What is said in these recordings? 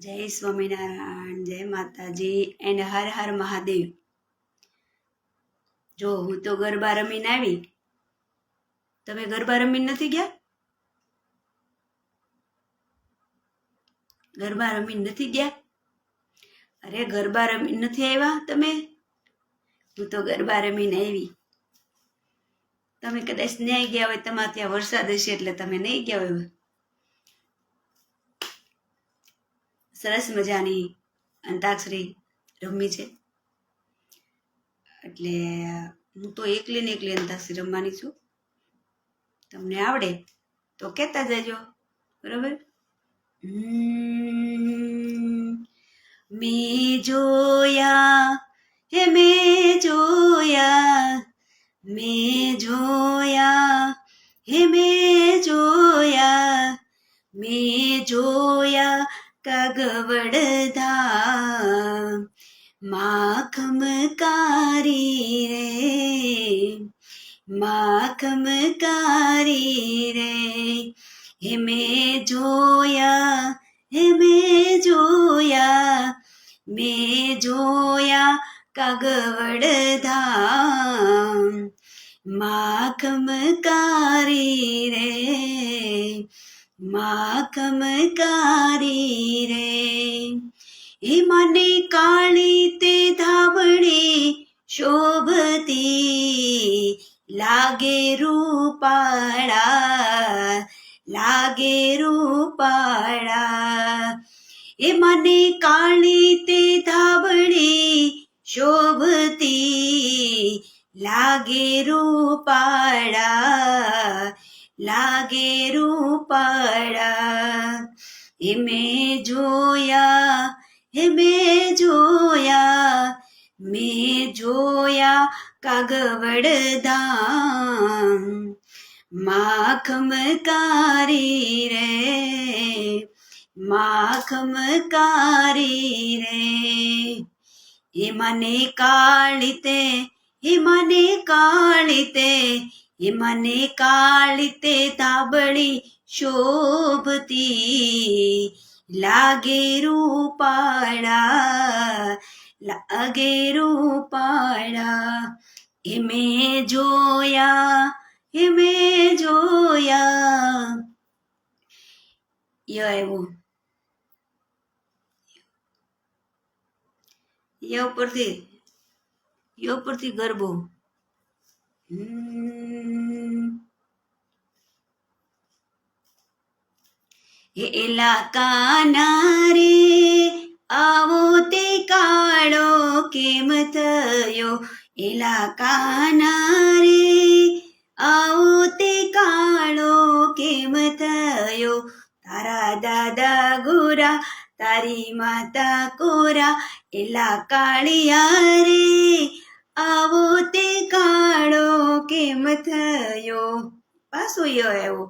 જય સ્વામિનારાયણ, જય માતાજી એન્ડ હર હર મહાદેવ. જો હું તો ગરબા રમીને આવી, તમે ગરબા રમીને નથી ગયા? ગરબા રમીને નથી ગયા? અરે ગરબા રમીને નથી આવ્યા તમે? હું તો ગરબા રમીને આવી. તમે કદાચ નહીં ગયા હોય, તમારે ત્યાં વરસાદ હશે એટલે તમે નહીં ગયા હોય. સરસ મજાની અંતાક્ષરી રમી છે. એટલે હું તો એકલી ને એકલી અંતાક્ષરી રમવાની છું. તમને આવડે તો કહેતા જજો, બરોબર? મેં જોયા હે મેં જોયા, મેં જોયા હે મેં જોયા, મેં જોયા કાગવડ ધામ, માખમકારી રે, માખમકારી રે. હે મેં જોયા હે મેં જોયા, મેં જોયા કાગવડ ધામ, માખમકારી રે, માખમકારી રે. હે મને કાળી તે ધાબળી શોભતી, લાગે રૂપાળા, લાગે રૂપાળા. એ મને કાળી તે ધાબળી શોભતી, લાગે રૂપાળા, લાગે રૂપાળા. હે મેં જોયા હે મેં જોયા, મેં જોયા કાગવડ ધામ, માખમકારી રે, માખમકારી રે. હે મને કાળી તે, હે મને કાળી તે, હે મને કાળી તે ધાબળી શોભતી, લાગે રૂપાળા, લાગે રૂપાળા. હે મેં જોયા હે મેં જોયા. યો આવ્યો, યો ઉપરથી ગરબો. હે એલા કાના રે, આવો તે કાળો કેમ થયો, એલા કાના રે, આવો તે કાળો કેમ થયો. તારા દાદા ગોરા, તારી માતા કોરા, એલા કાળિયા રે, આવો તે કાળો કેમ થયો. પાછો યો આવ્યો.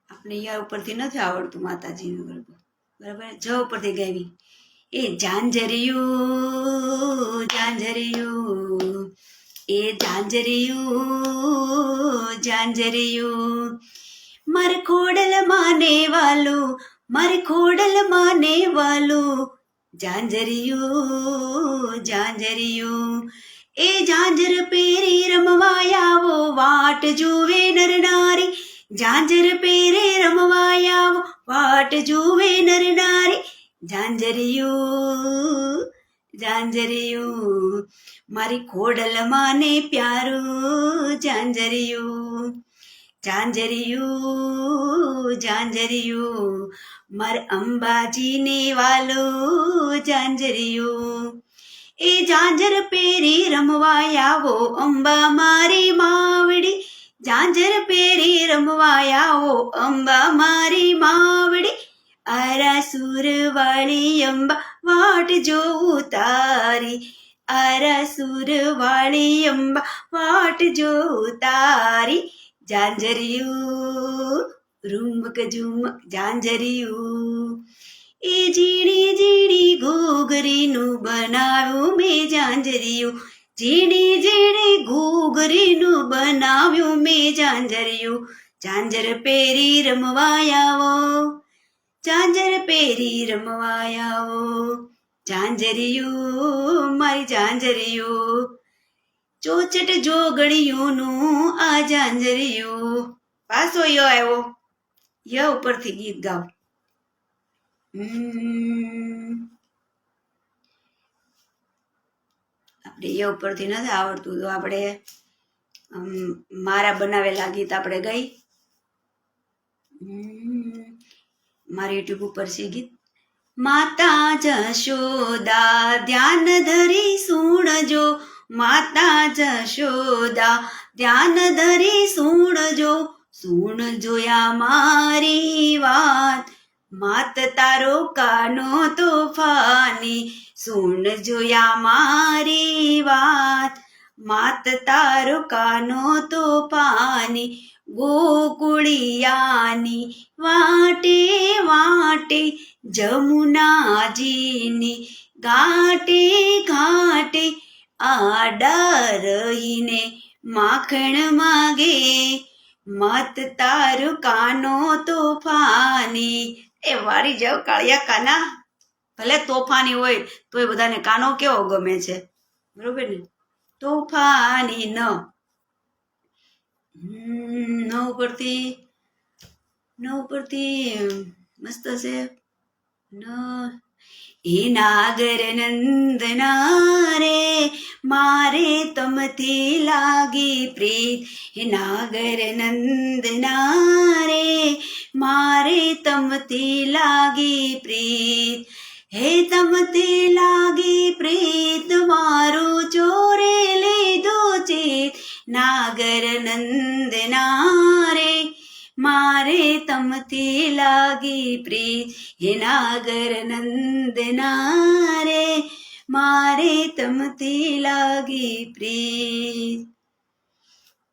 આપણે યા ઉપરથી નથી આવડતું માતાજીનું ગરબો, બરાબર? જ ઉપરથી ગાવી. એ ઝાંઝરિયું ઝાંઝરિયું, એ ઝાંઝરિયું ઝાંઝરિયું, મારે ખોડલ માને વાલું, મારે ખોડલ માને વાલું, ઝાંઝરિયું ઝાંઝરિયું. એ ઝાંઝર પહેરી રમવા આવો, વાટ જુએ નર નારી, ઝાંઝર પહેરે રમવા આવો, વાટ જુએ નર નારી. ઝાંઝરિયું ઝાંઝરિયું, મારી ખોડલ માને પ્યારું, ઝાંઝરિયું ઝાંઝરિયું ઝાંઝરિયું, માર અંબાજીને વાલું, ઝાંઝરિયું. એ ઝાંઝર પહેરી રમવા આવો, અંબા મારી માવડી, ઝાંઝર પહેરી રમવા આવો, અંબા મારી માવડી. આરાસુર વાળી અંબા વાટ જોઉં તારી, આરાસુર વાળી અંબા વાટ જોઉં તારી. ઝાંઝરિયું રૂમક ઝુમક ઝાંઝરિયું, એ ઝીણી ઝીણી ઘૂઘરીનું બનાવ્યું મેં ઝાંઝરિયું, ઝીણી ઝીણી ઘૂઘરીનું બનાવ્યું મેં ઝાંઝરિયું, ઝાંઝર પહેરી રમવા આવો, ઝાંઝર પહેરી રમવા આવો, ઝાંઝરિયું મારી ઝાંઝરિયું, ચોચટ જોગણીઓનું આ ઝાંઝરિયું. પાછો યો આવ્યો, ય ઉપરથી ગીત ગાવ. આપણે ય ઉપરથી નથી આવડતું તો આપણે મારા બનાવેલા ગીત આપણે ગઈ. મારી યુટ્યુબ ઉપર છે ગીત. માતા જશોદા ધ્યાન ધરી સુણજો, માતા જશોદા ધ્યાન ધરી સુણજો, સુણજો યા મારી વાત, માત તારો કાનો તોફાની, સુણજો યા મારી વાત, માત તારો કાનો તોફાની, ગોકુળિયાની વાટે વાટે, જમુનાજીની ઘાટે ઘાટે, આડા રહીને માખણ માગે, મત તારું કાનો તોફાની. એ વારી જાવ કાળિયા કાના, ભલે તોફાની હોય તોય બધાને કાનો કેવો ગમે છે, બરોબર ને? તોફાની ન ઉપરથી મસ્ત છે ન. એ નાગર નંદના રે મારે તમથી લાગી પ્રીત, હે નાગર નંદના રે મારે તમથી લાગી પ્રીત, હે તમથી લાગી પ્રીત મારું ચોરે લીધો ચિત, નાગર નંદના રે મારે તમથી લાગી પ્રીત, હે નાગર નંદના રે મારે તમથી લાગી પ્રીત.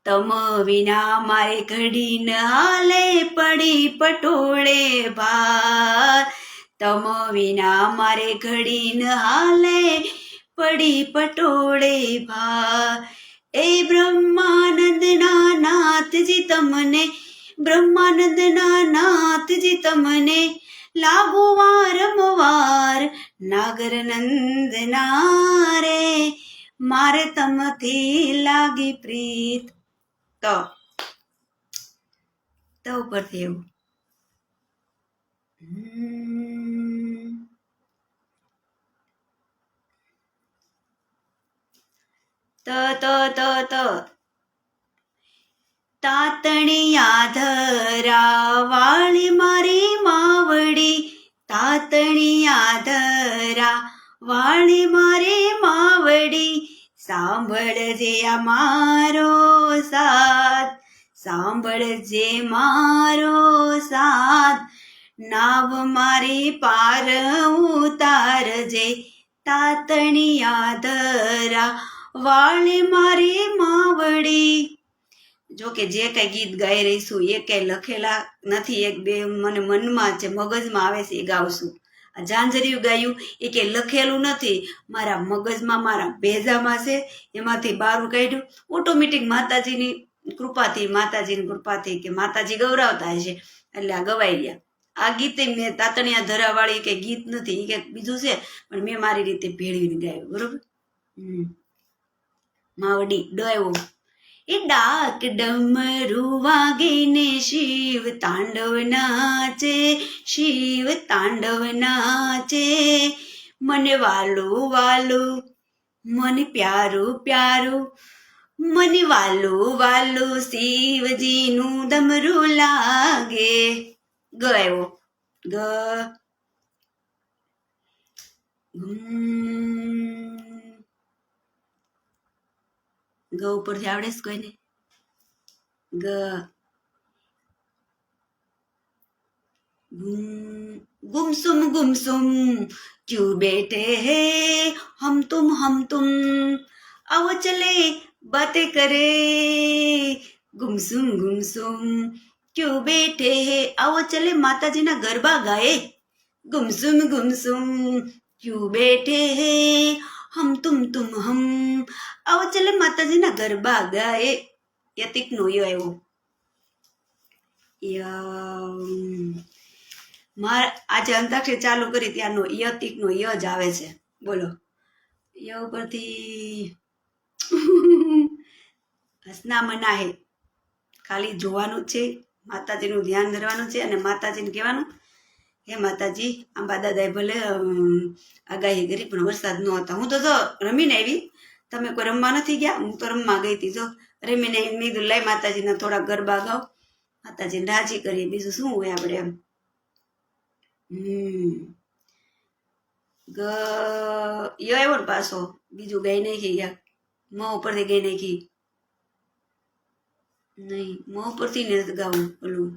તમ વિના મારે ઘડી ન હાલે પડી પટોળે ભાર, તમ વિના મારે ઘડી ન હાલે પડી પટોળે ભાર. એ બ્રહ્માનંદના નાથજી તમને, બ્રહ્માનંદના નાથજી તમને લાગુ વારંવાર, નાગર નંદના રે મારે તમથી લાગી પ્રીત. તો ઉપરથી એવું તાતણિયા ધરા વાળી મારી માવડી, તાતણિયા ધરા વાળી મારી માવડી, સાંભળજે આ મારો સાથ, સાંભળજે મારો સાથ, નાવ મારી પાર ઉતારજે, તાતણિયા ધરા વાળી મારી માવડી. જો કે જે કઈ ગીત ગાઈ રહીશું એ કઈ લખેલા નથી, એક બે મને મનમાં છે, મગજમાં આવે છે એ ગાવશું. આ ઝાંઝરિયું ગાયું એ કે લખેલું નથી, મારા મગજમાં મારા ભેજામાં છે, એમાંથી બહારું કાઢ્યું. ઓટોમેટિક માતાજીની કૃપાથી કે માતાજી ગૌરવતા હશે એટલે આ ગવાઈ ગયા. આ ગીતે મેં તાતણિયા ધરાવાળી કે ગીત નથી, કે બીજું છે પણ મેં મારી રીતે ભેળવીને ગાયું, બરોબર. માવડી ડોયો. એ ડાક ડમરું વાગે ને શિવ તાંડવ નાચે, શિવ તાંડવ નાચે, મને વાલું વાલું મને પ્યારું પ્યારું, મને વાલું વાલું શિવજીનું ડમરું લાગે. ગયો ગ ગ ઉપરથી આવડે છે કોઈને? ગ ગુમસુમ ગુમસુમ ક્યું બેઠે હે हम तुम आओ चले बातें करे, ગુમસુમ ગુમસુમ ક્યું બેઠે હે, આવો ચલે માતાજીના ગરબા ગાય. ગુમસુમ ગુમસુમ ક્યું બેઠે હે તુમ હમ. આવો ચલે માતાજીના ગરબા ગાય. યતિકનો યો આવ્યો. આજે અંતાક્ષરી ચાલુ કરી ત્યારનો યતિકનો ય જ આવે છે. બોલો ય ઉપરથી હસના મના હે. ખાલી જોવાનું જ છે, માતાજીનું ધ્યાન ધરવાનું છે અને માતાજીને કહેવાનું હે માતાજી આંબા દાદાએ ભલે આગાહી કરી પણ વરસાદ ન હતા. હું તો જો રમીને આવી, તમે કોઈ રમવા નથી ગયા? હું તો રમવા ગઈ હતી. જો રમીને મેં કીધું લાઈ માતાજીના થોડા ગરબા ગાઓ, માતાજીને રાજી કરીએ, બીજું શું હોય આપણે એમ. યો આવ્યો ને પાછો, બીજું ગાઈ નાખી યાર. મ ઉપરથી ગાઈ નાખી નહીં, મ ઉપરથી નથી ગાવું. ઓલું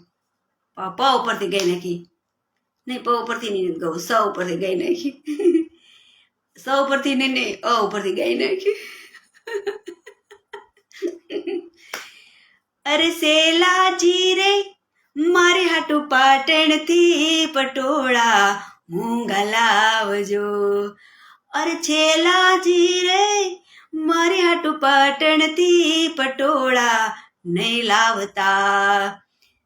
પ ઉપરથી ગાઈ નાખી નહીં, પ ઉપરથી નહીં ગાવું, સ ઉપરથી ગાઈ નાખી. સ ઉપરથી નહીં, અ ઉપરથી ગાઈ નાખી. અરે સેલાજી રે મારે હાટું પાટણથી પટોળા મૂંગા લાવજો. અરે છેલાજી રે મારે હાટું પાટણથી પટોળા નહીં લાવતા.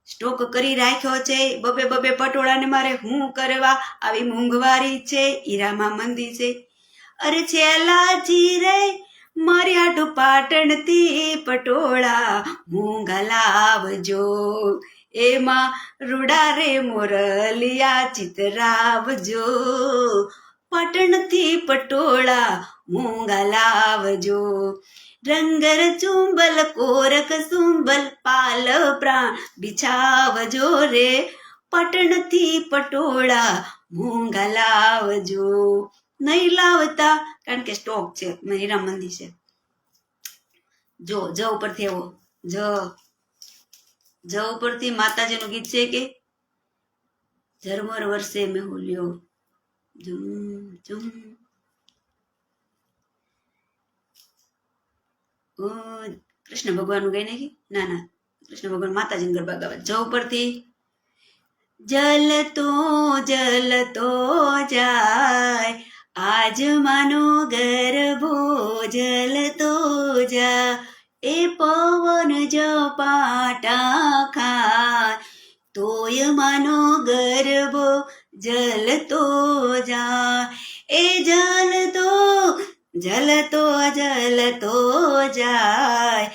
સ્ટોક કરી રાખ્યો છે બબે બબે પટોળાને મારે હું કરવા? આવી મોંઘવારી છે, હીરામાં મંદી છે. અરે છેલાજી રે મારી હાટું પાટણથી પટોળા મૂંગા લાવજો. એમાં રૂડા રે મોરલિયા ચિતરાવજો. પાટણથી પટોળા મૂંગા લાવજો. રંગર ચુંબલ કોરક સુંબલ પાલ પ્રાણ બિછાવજો રે. પાટણથી પટોળા મૂંગા લાવજો. નહીં લાવતા કારણ કે સ્ટોક છે, હીરા મંદી છે. જો જ ઉપરથી એવો જ ઉપરથી માતાજીનું ગીત છે કે ઝરમર વર્ષે મેહુલ્યો ઝુમ ઝુમ. કૃષ્ણ ભગવાનનું ગાઈ નાખી? ના, કૃષ્ણ ભગવાન માતાજીને ગરબા ગાવા. જ ઉપરથી જલતો જલતો જાય આજ માનો ગરબો જલતો જા. એ પવન ઝપાટા ખાય તોય માનો ગરબો જલતો જા. એ જલતો જલતો જલતો જાય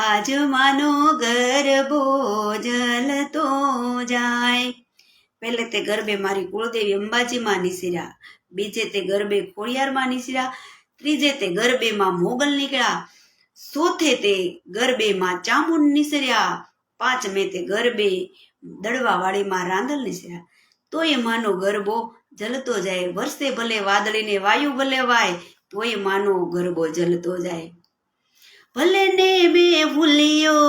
આજ માનો ગરબો જલતો જાય. પહેલે તે ગરબે મારી કુળદેવી અંબાજી માં નિસર્યા, બીજે તે ગરબે ખોડિયાર માં નિસર્યા, ત્રીજે તે ગરબે માં મોગલ નીકળ્યા, ચોથે તે ગરબે માં ચામુંડ નિસર્યા, પાંચમે તે ગરબે દડવાવાળી માં રાંદલ નિસર્યા. તોય માનો ગરબો જલતો જાય. વર્ષે ભલે વાદળીને વાયુ ભલે વાય તોય માનો ગરબો જલતો જાય. ભલે ને મેં ભૂલ્યો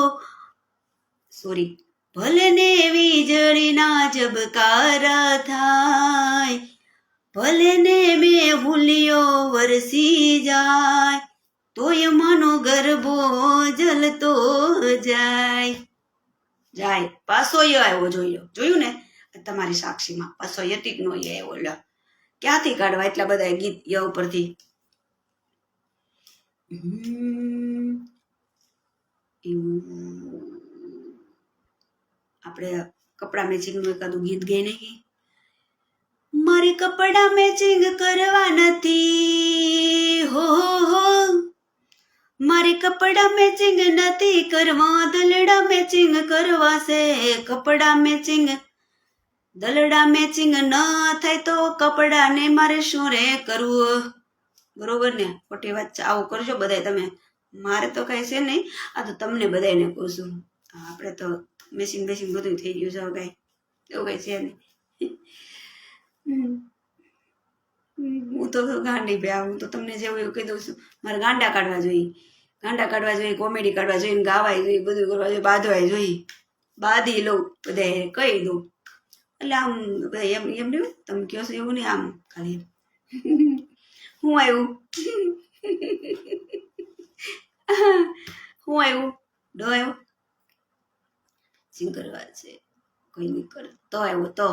ભલે ને વીજળીના ઝબકારા થાય, ભલે ને મેં ભૂલ્યો વરસી જાય તોય માનો ગરબો જલતો જાય. પાછો ય આવ્યો, જોયું ને તમારી સાક્ષીમાં પાછો યતિકનો ય આવ્યો. લ ક્યાંથી કાઢવા એટલા બધા ગીત ય ઉપરથી? આપણે કપડા મેચિંગનું એકાદું ગીત ગાઈ નાખી. મારે કપડા મેચિંગ કરવા નથી હો, મારે કપડા મેચિંગ નથી કરવા, દલડા મેચિંગ કરવા છે. કપડા મેચિંગ દલડા મેચિંગ ન થાય તો કપડા ને મારે શું રે કરવું? બરોબર ને? ખોટી વાત છે. આવું કરજો બધાય તમે. મારે તો કઈ છે નહીં, આ તો તમને બધાને કહું છું. આપણે તો મેચિંગ બધું થઈ ગયું છે, કઈ એવું કઈ છે નહીં. હું તો ગાંડી ભાઈ, હું તો તમને જેવું એવું કહી દઉં છું. મારે ગાંડા કાઢવા જોઈએ, કોમેડી કાઢવા જોઈએ, ગાવાય જોઈએ, બધું કરવા જોઈએ, બાંધવાય જોઈએ. બાંધી લઉં બધા કહી દઉં એટલે આમ બધા એમ નહીં. તમે કહો છો એવું નહીં, આમ ખાલી હું આવ્યું ડો આવ્યો સિંગરવાર છે કોઈ નહીં કરે તો આવ્યો તો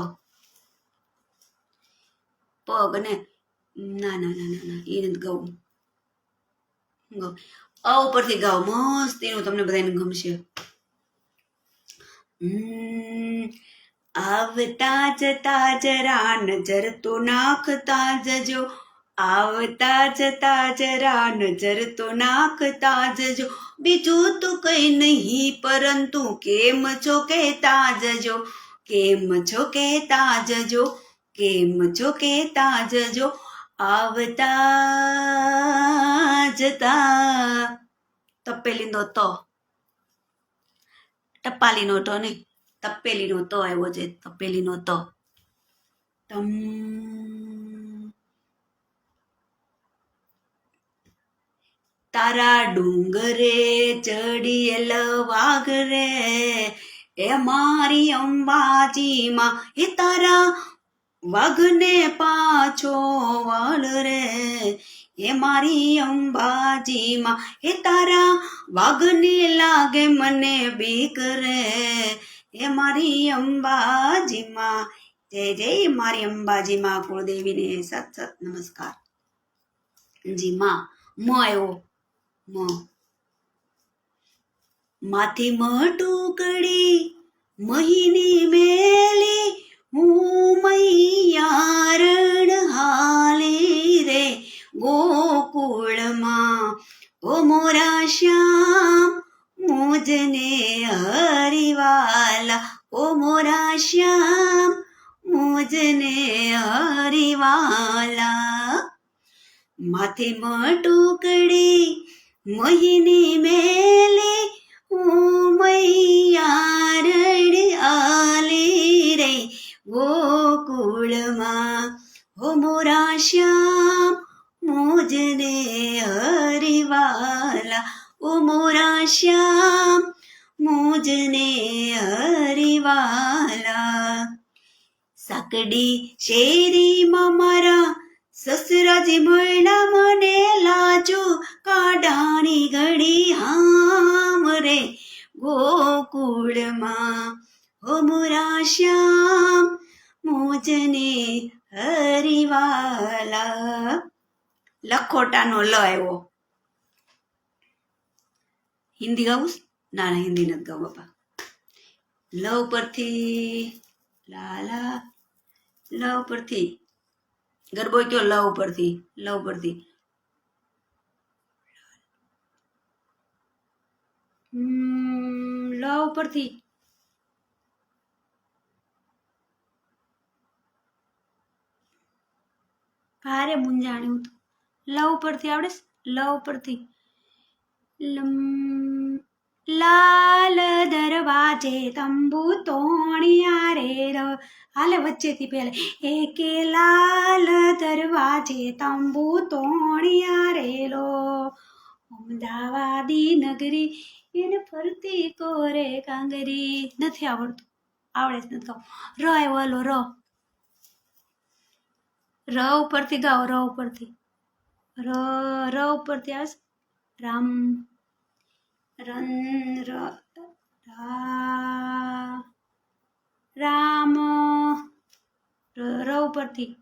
પગ ને ના ના ના ના ના, એ નથી ગાવું. અ ઉપરથી ગાઓ મસ્ત, એનું તમને બધાને ગમશે. આવતા જતા જરા નજર તો નાખતા જજો, આવતા જતા જરા નજર તો નાખતા જજો, બીજું તો કઈ નહીં પરંતુ કેમ છો કહેતા જજો, કેમ છો કહેતા જજો, કેમ છો કહેતા જજો, આવતા જતા. તપેલીનો તો, ટપાલીનો તો નહીં, તપેલીનો તો આવ્યો છે, તપેલીનો તો. તમ તારા ડુંગરે ચડીએલ વાઘ રે, એ મારી અંબાજીમાં એ તારા વાઘને પાછો વાળ રે, એ મારી અંબાજીમાં એ તારા વાઘને લાગે મને બીક રે, એ મારી અંબાજીમાં. જય જય મારી અંબાજીમાં કુળદેવીને સત સત નમસ્કાર. જી માં મ આવ્યો, મ માથી મટુકડી મહિની મેલી, હું મૈયા રણ હાલી રે ગોકુળમાં, ઓ મોરા શ્યામ મુજને હરિવાલા, ઓ મોરા શ્યામ મુજને હરિવાલા. માથે મટુકડી મહિની મેલી, હું મૈયા રણ આલી રે ગોકુળમાં, હો મોરા શ્યામ મુજને હરિવાલા, ઓ મોરા શ્યામ મુજને હરિવાલા. સાકડી શેરીમાં મારા સસરાજી મળ્યા મને લાજો, કાઢાણી ઘડી હામ રે ગોકુળમાં, હો મોરા શ્યામ મુજને હરિવાલા. લખોટાનો લ આવ્યો. હિન્દી ગાવું? ના ના, હિન્દી નથી ગાવું બાપા. લ ઉપરથી લાલા, લ ઉપરથી ગરબો કયો, લ ઉપરથી, લ ઉપરથી લ ઉપરથી ભારે મૂંઝાણી હું તો. લ ઉપરથી આવડે? લ ઉપરથી લાલ દરવાજે તંબુ તોણિયા રે હાલે વચ્ચેથી પહેલે, એકે લાલ દરવાજે તંબુ તોણિયા રેલો, અમદાવાદી નગરી એને ફરતી કોરે કાંગરી. નથી આવડતું, આવડે જ નથી ગાવ. ર આવ્યો, હાલો ર, ર ઉપરથી ગાઓ, ર ઉપરથી, ર ર ઉપરથી આવે રામ, રન રામ, ર ઉપરથી.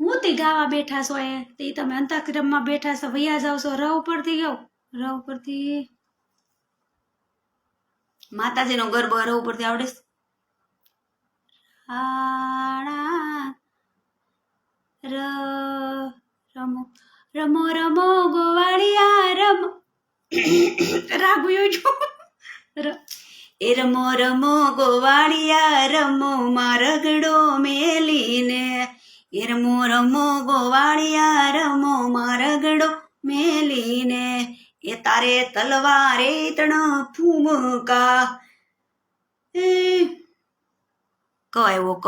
હું તે ગાવા બેઠા છો, એ તે તમે અંતાક્રમમાં બેઠા છો, વૈયા જાવ છો. ર ઉપરથી ગાઓ, ર ઉપરથી. માતાજીનો ગરબો ર ઉપરથી આવડે? ર રમો રમો રમો ગોવાળિયા રમો, રાગુયો જો. એ રમો રમો ગોવાળિયા રમો મારગડો મેલીને, એ રમો રમો ગોવાળિયા રમો મારગડો મેલીને, એ તારે તલવારે તણ ફૂમકા. ક આવ્યો, ક.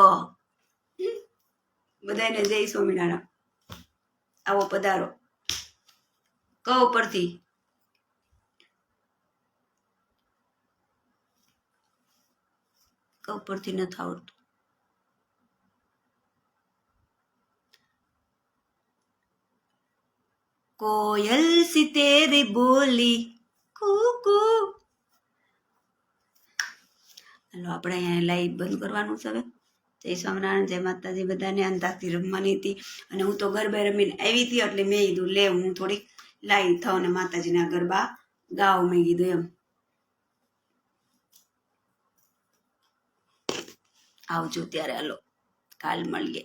બધાને જય સ્વામિનારાયણ. આવો પધારો. ક ઉપરથી નથી આવડતું. કોયલ સી તેરી બોલી કુકુ. હાલો આપણે અહીંયા લાઈવ બંધ કરવાનું છે હવે. જય સ્વામિનારાયણ, જય માતાજી બધાને. અંતાક્ષરી રમવાની હતી અને હું તો ગરબા રમીને આવી હતી એટલે મેં કીધું લે હું થોડીક લાઈવ થાવ ને માતાજીના ગરબા ગાવ, મેં કીધું એમ. આવજો ત્યારે, હાલો કાલ મળીએ.